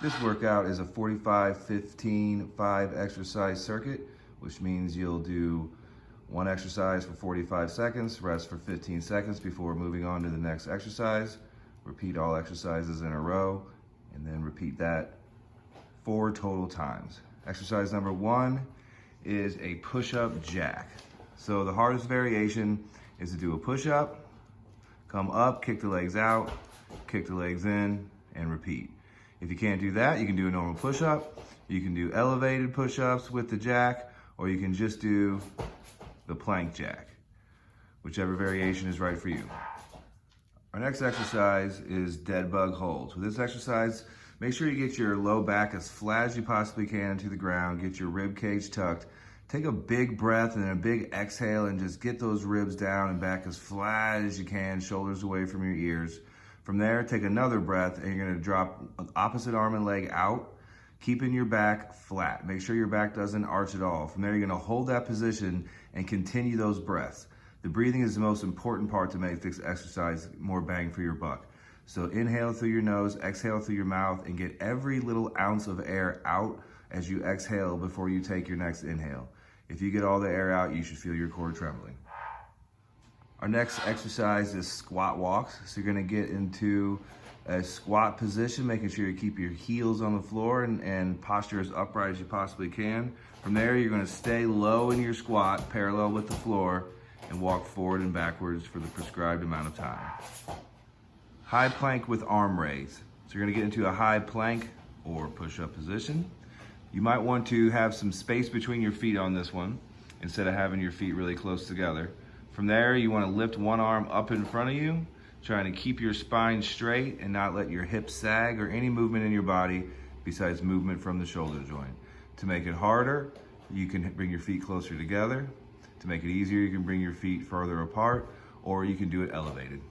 This workout is a 45-15-5 exercise circuit, which means you'll do one exercise for 45 seconds, rest for 15 seconds before moving on to the next exercise. Repeat all exercises in a row, and then repeat that 4 total times. Exercise number 1 is a push-up jack. So the hardest variation is to do a push-up, come up, kick the legs out, kick the legs in, and repeat. If you can't do that, you can do a normal push-up, you can do elevated push-ups with the jack, or you can just do the plank jack, whichever variation is right for you. Our next exercise is dead bug holds. With this exercise, make sure you get your low back as flat as you possibly can into the ground, get your rib cage tucked, take a big breath and then a big exhale and just get those ribs down and back as flat as you can, shoulders away from your ears. From there, take another breath and you're gonna drop opposite arm and leg out, keeping your back flat. Make sure your back doesn't arch at all. From there, you're gonna hold that position and continue those breaths. The breathing is the most important part to make this exercise more bang for your buck. So inhale through your nose, exhale through your mouth, and get every little ounce of air out as you exhale before you take your next inhale. If you get all the air out, you should feel your core trembling. Our next exercise is squat walks. So you're gonna get into a squat position, making sure you keep your heels on the floor and posture as upright as you possibly can. From there, you're gonna stay low in your squat, parallel with the floor, and walk forward and backwards for the prescribed amount of time. High plank with arm raise. So you're gonna get into a high plank or push-up position. You might want to have some space between your feet on this one instead of having your feet really close together. From there, you wanna lift one arm up in front of you, trying to keep your spine straight and not let your hips sag or any movement in your body besides movement from the shoulder joint. To make it harder, you can bring your feet closer together. To make it easier, you can bring your feet further apart, or you can do it elevated.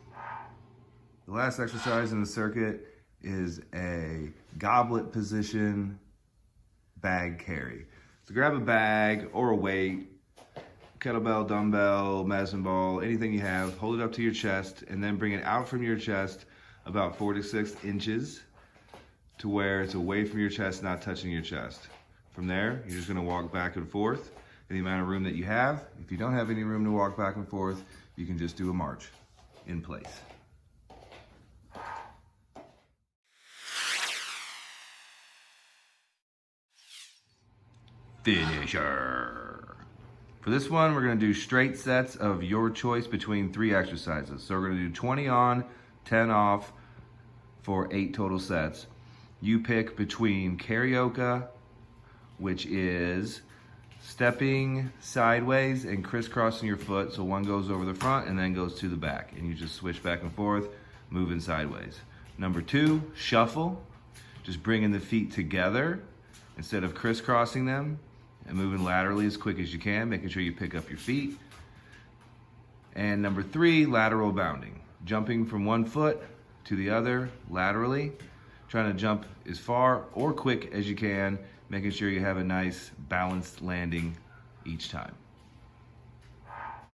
The last exercise in the circuit is a goblet position bag carry. So grab a bag or a weight, kettlebell, dumbbell, medicine ball, anything you have, hold it up to your chest and then bring it out from your chest about 4 to 6 inches to where it's away from your chest, not touching your chest. From there, you're just gonna walk back and forth in the amount of room that you have. If you don't have any room to walk back and forth, you can just do a march in place. Finisher. For this one, we're gonna do straight sets of your choice between 3 exercises. So we're gonna do 20 on, 10 off for 8 total sets. You pick between Carioca, which is stepping sideways and crisscrossing your foot. So one goes over the front and then goes to the back. And you just switch back and forth, moving sideways. Number 2, shuffle. Just bringing the feet together instead of crisscrossing them and moving laterally as quick as you can, making sure you pick up your feet. And number 3, lateral bounding. Jumping from one foot to the other laterally, trying to jump as far or quick as you can, making sure you have a nice balanced landing each time.